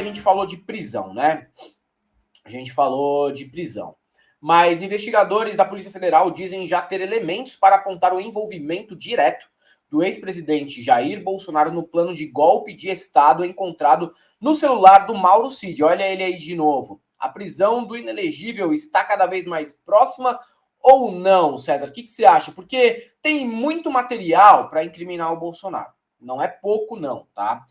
a gente falou de prisão, né? A gente falou de prisão. Mas investigadores da Polícia Federal dizem já ter elementos para apontar o envolvimento direto do ex-presidente Jair Bolsonaro no plano de golpe de Estado encontrado no celular do Mauro Cid. Olha ele aí de novo. A prisão do inelegível está cada vez mais próxima ou não, César? O que você acha? Porque tem muito material para incriminar o Bolsonaro. Não é pouco, não, tá?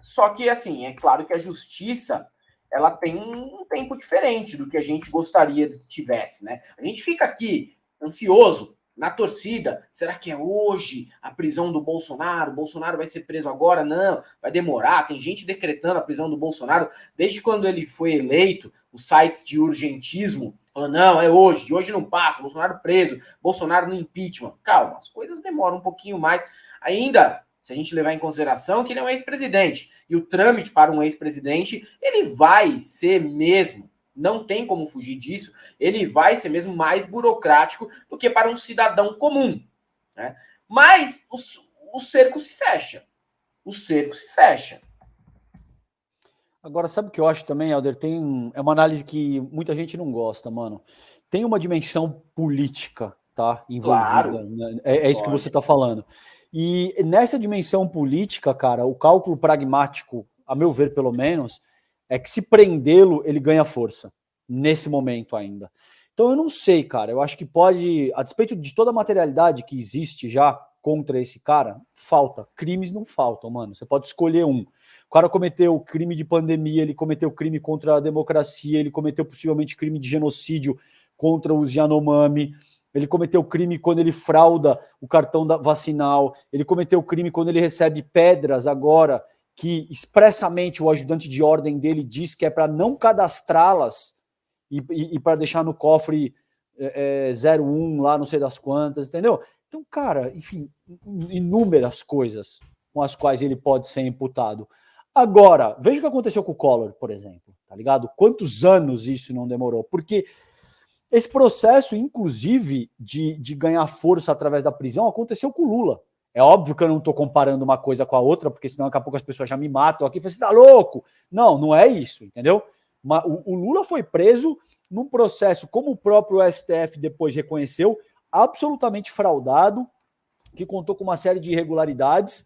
Só que, assim, é claro que a justiça ela tem um tempo diferente do que a gente gostaria que tivesse, né? A gente fica aqui ansioso, na torcida. Será que é hoje a prisão do Bolsonaro? O Bolsonaro vai ser preso agora? Não, vai demorar. Tem gente decretando a prisão do Bolsonaro desde quando ele foi eleito. Os sites de urgentismo falando, não, é hoje, de hoje não passa. Bolsonaro preso, Bolsonaro no impeachment. Calma, as coisas demoram um pouquinho mais. Ainda, se a gente levar em consideração que ele é um ex-presidente. E o trâmite para um ex-presidente, ele vai ser mesmo, não tem como fugir disso, ele vai ser mesmo mais burocrático do que para um cidadão comum. Né? Mas o cerco se fecha. O cerco se fecha. Agora, sabe o que eu acho também, Helder? É uma análise que muita gente não gosta, mano. Tem uma dimensão política, tá? Envolvida. Claro. Né? É isso que você tá falando. E nessa dimensão política, cara, o cálculo pragmático, a meu ver, pelo menos, é que se prendê-lo, ele ganha força. Nesse momento ainda. Então eu não sei, cara. Eu acho que pode, a despeito de toda a materialidade que existe já contra esse cara, falta. Crimes não faltam, mano. Você pode escolher um. O cara cometeu crime de pandemia, ele cometeu crime contra a democracia, ele cometeu possivelmente crime de genocídio contra os Yanomami, ele cometeu crime quando ele frauda o cartão vacinal, ele cometeu crime quando ele recebe pedras agora, que expressamente o ajudante de ordem dele diz que é para não cadastrá-las e para deixar no cofre 01 lá, não sei das quantas, entendeu? Então, cara, enfim, inúmeras coisas com as quais ele pode ser imputado. Agora, veja o que aconteceu com o Collor, por exemplo, tá ligado? Quantos anos isso não demorou? Porque esse processo, inclusive, de ganhar força através da prisão, aconteceu com o Lula. É óbvio que eu não estou comparando uma coisa com a outra, porque senão daqui a pouco as pessoas já me matam aqui e falam, você tá louco? Não, não é isso, entendeu? O Lula foi preso num processo, como o próprio STF depois reconheceu, absolutamente fraudado, que contou com uma série de irregularidades,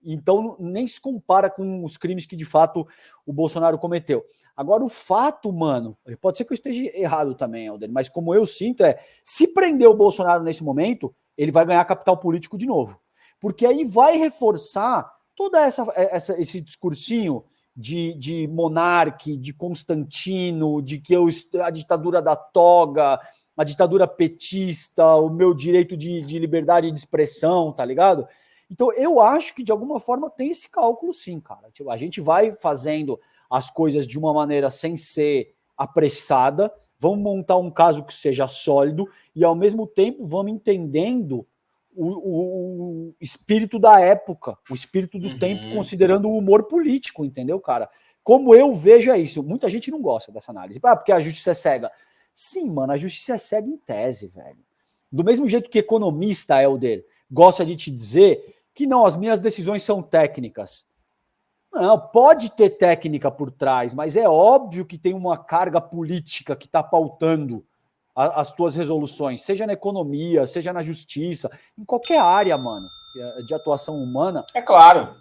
então nem se compara com os crimes que de fato o Bolsonaro cometeu. Agora o fato, mano, pode ser que eu esteja errado também, Helder, mas como eu sinto se prender o Bolsonaro nesse momento, ele vai ganhar capital político de novo. Porque aí vai reforçar toda esse discursinho de monarque, de Constantino, de que a ditadura da toga, a ditadura petista, o meu direito de liberdade de expressão, tá ligado? Então eu acho que de alguma forma tem esse cálculo sim, cara. Tipo, a gente vai fazendo as coisas de uma maneira sem ser apressada, vamos montar um caso que seja sólido e ao mesmo tempo vamos entendendo o espírito da época, o espírito do tempo, considerando o humor político, entendeu, cara? Como eu vejo é isso. Muita gente não gosta dessa análise. Porque a justiça é cega. Sim, mano, a justiça é cega em tese, velho. Do mesmo jeito que economista, Helder, gosta de te dizer que não, as minhas decisões são técnicas. Não, pode ter técnica por trás, mas é óbvio que tem uma carga política que está pautando as tuas resoluções, seja na economia, seja na justiça, em qualquer área, mano, de atuação humana. É claro,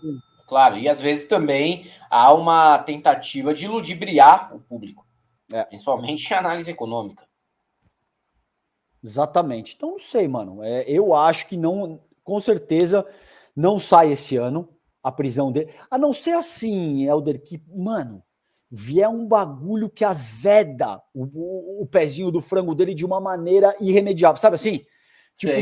claro. E às vezes também há uma tentativa de ludibriar o público, principalmente em análise econômica. Exatamente. Então, não sei, mano. Eu acho que não, com certeza, não sai esse ano a prisão dele. A não ser assim, Helder, que, mano, vier um bagulho que azeda o pezinho do frango dele de uma maneira irremediável. Sabe assim? Tipo,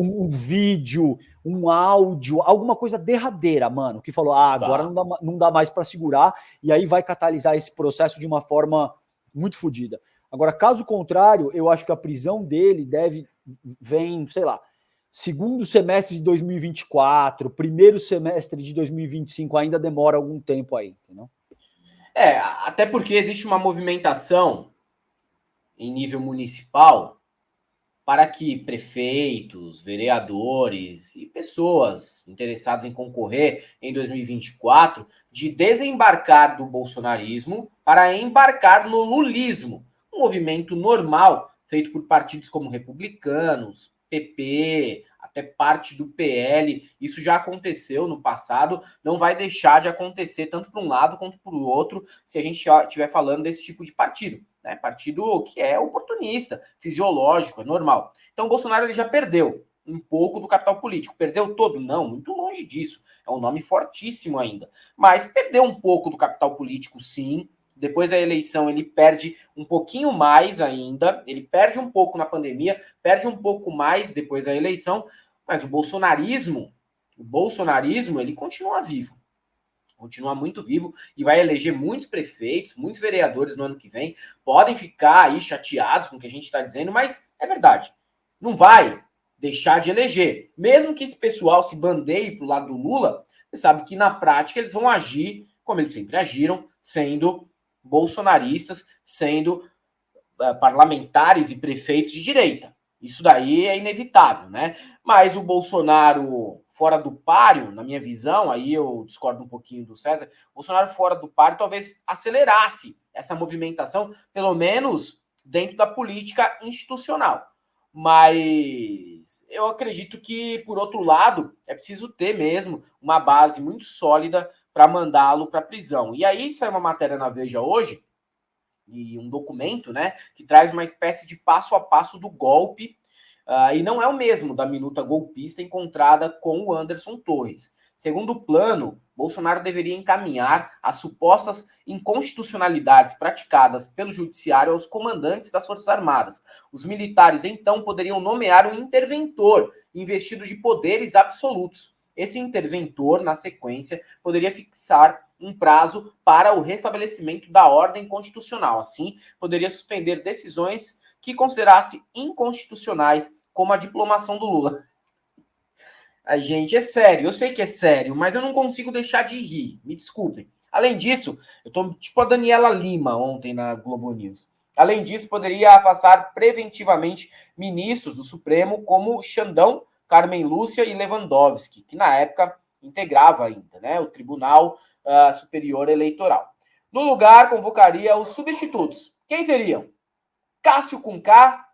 um vídeo, um áudio, alguma coisa derradeira, mano, que falou, agora não dá mais para segurar, e aí vai catalisar esse processo de uma forma muito fodida. Agora, caso contrário, eu acho que a prisão dele vem, sei lá, segundo semestre de 2024, primeiro semestre de 2025, ainda demora algum tempo aí, entendeu? Até porque existe uma movimentação em nível municipal para que prefeitos, vereadores e pessoas interessadas em concorrer em 2024 de desembarcar do bolsonarismo para embarcar no lulismo, um movimento normal feito por partidos como republicanos, PP, até parte do PL. Isso já aconteceu no passado, não vai deixar de acontecer tanto para um lado quanto para o outro se a gente estiver falando desse tipo de partido. Né? Partido que é oportunista, fisiológico, é normal. Então o Bolsonaro ele já perdeu um pouco do capital político. Perdeu todo? Não, muito longe disso. É um nome fortíssimo ainda. Mas perdeu um pouco do capital político, sim. Depois da eleição, ele perde um pouquinho mais ainda. Ele perde um pouco na pandemia, perde um pouco mais depois da eleição. Mas o bolsonarismo, ele continua vivo. Continua muito vivo e vai eleger muitos prefeitos, muitos vereadores no ano que vem. Podem ficar aí chateados com o que a gente está dizendo, mas é verdade. Não vai deixar de eleger. Mesmo que esse pessoal se bandeie para o lado do Lula, você sabe que na prática eles vão agir como eles sempre agiram, sendo bolsonaristas, sendo parlamentares e prefeitos de direita. Isso daí é inevitável, né? Mas o Bolsonaro fora do páreo, na minha visão, aí eu discordo um pouquinho do César, o Bolsonaro fora do páreo talvez acelerasse essa movimentação, pelo menos dentro da política institucional. Mas eu acredito que, por outro lado, é preciso ter mesmo uma base muito sólida para mandá-lo para a prisão. E aí saiu uma matéria na Veja hoje, e um documento, né, que traz uma espécie de passo a passo do golpe, e não é o mesmo da minuta golpista encontrada com o Anderson Torres. Segundo o plano, Bolsonaro deveria encaminhar as supostas inconstitucionalidades praticadas pelo judiciário aos comandantes das Forças Armadas. Os militares, então, poderiam nomear um interventor investido de poderes absolutos. Esse interventor, na sequência, poderia fixar um prazo para o restabelecimento da ordem constitucional. Assim, poderia suspender decisões que considerasse inconstitucionais, como a diplomação do Lula. A gente, é sério, eu sei que é sério, mas eu não consigo deixar de rir, me desculpem. Além disso, eu tô tipo a Daniela Lima ontem na Globo News. Além disso, poderia afastar preventivamente ministros do Supremo como Xandão, Carmen Lúcia e Lewandowski, que na época integrava ainda, né, o Tribunal Superior Eleitoral. No lugar, convocaria os substitutos. Quem seriam? Cássio com K,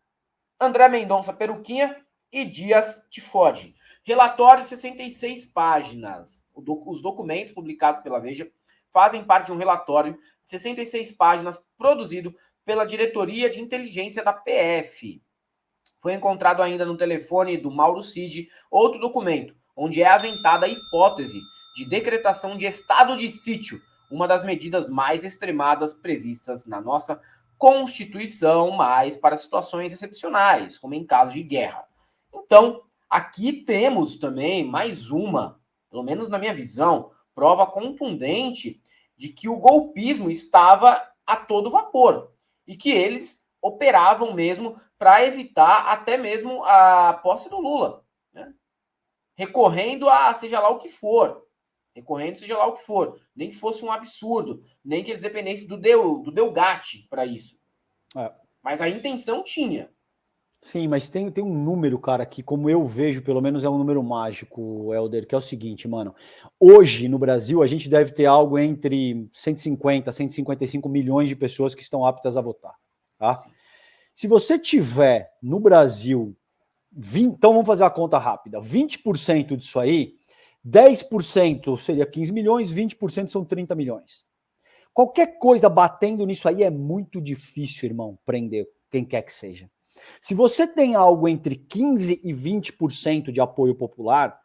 André Mendonça Peruquinha e Dias Tifode. Relatório de 66 páginas. Os documentos publicados pela Veja fazem parte de um relatório de 66 páginas produzido pela Diretoria de Inteligência da PF. Foi encontrado ainda no telefone do Mauro Cid outro documento, onde é aventada a hipótese de decretação de estado de sítio, uma das medidas mais extremadas previstas na nossa Constituição, mas para situações excepcionais, como em caso de guerra. Então, aqui temos também mais uma, pelo menos na minha visão, prova contundente de que o golpismo estava a todo vapor e que eles operavam mesmo para evitar até mesmo a posse do Lula, né? Recorrendo a seja lá o que for. Nem que fosse um absurdo, nem que eles dependessem do Delgatti para isso. Mas a intenção tinha. Sim, mas tem um número, cara, que como eu vejo, pelo menos é um número mágico, Helder, que é o seguinte, mano. Hoje, no Brasil, a gente deve ter algo entre 150 a 155 milhões de pessoas que estão aptas a votar, tá? Sim. Se você tiver no Brasil, então vamos fazer a conta rápida, 20% disso aí, 10% seria 15 milhões, 20% são 30 milhões. Qualquer coisa batendo nisso aí é muito difícil, irmão, prender quem quer que seja. Se você tem algo entre 15% e 20% de apoio popular,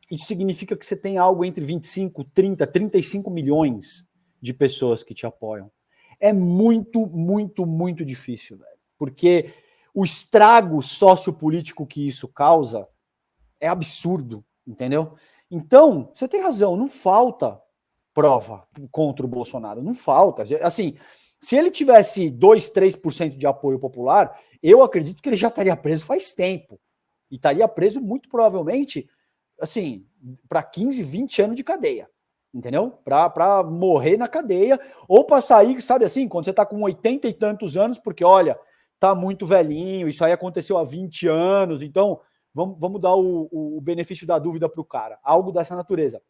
isso significa que você tem algo entre 25, 30, 35 milhões de pessoas que te apoiam. É muito, muito, muito difícil, velho. Porque o estrago sociopolítico que isso causa é absurdo, entendeu? Então, você tem razão, não falta prova contra o Bolsonaro, não falta. Assim, se ele tivesse 2, 3% de apoio popular, eu acredito que ele já estaria preso faz tempo. E estaria preso muito provavelmente, assim, para 15, 20 anos de cadeia. Entendeu? Para morrer na cadeia, ou para sair, sabe assim, quando você está com 80 e tantos anos, porque olha, tá muito velhinho, isso aí aconteceu há 20 anos, então vamos dar o benefício da dúvida para o cara, algo dessa natureza.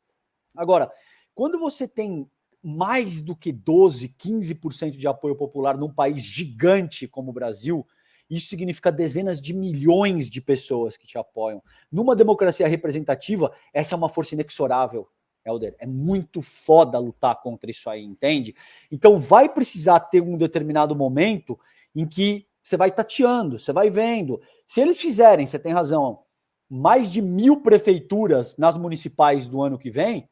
Agora, quando você tem mais do que 12, 15% de apoio popular num país gigante como o Brasil, isso significa dezenas de milhões de pessoas que te apoiam. Numa democracia representativa, essa é uma força inexorável, Helder. É muito foda lutar contra isso aí, entende? Então vai precisar ter um determinado momento em que você vai tateando, você vai vendo. Se eles fizerem, você tem razão, mais de 1.000 prefeituras nas municipais do ano que vem,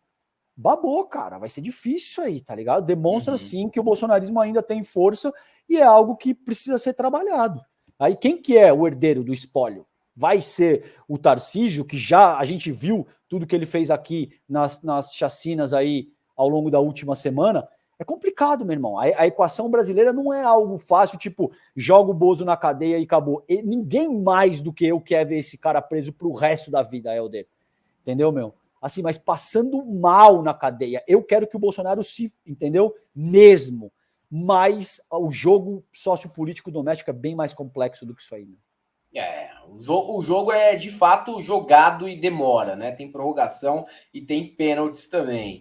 babou, cara. Vai ser difícil isso aí, tá ligado? Demonstra, sim, que o bolsonarismo ainda tem força e é algo que precisa ser trabalhado. Aí quem que é o herdeiro do espólio? Vai ser o Tarcísio, que já a gente viu tudo que ele fez aqui nas chacinas aí ao longo da última semana? É complicado, meu irmão. A equação brasileira não é algo fácil, tipo, joga o Bozo na cadeia e acabou. E ninguém mais do que eu quer ver esse cara preso pro resto da vida, Helder. Entendeu, meu? Assim, mas passando mal na cadeia. Eu quero que o Bolsonaro se, entendeu? Mesmo. Mas o jogo sociopolítico doméstico é bem mais complexo do que isso aí, meu. O jogo é de fato jogado e demora, né? Tem prorrogação e tem pênaltis também.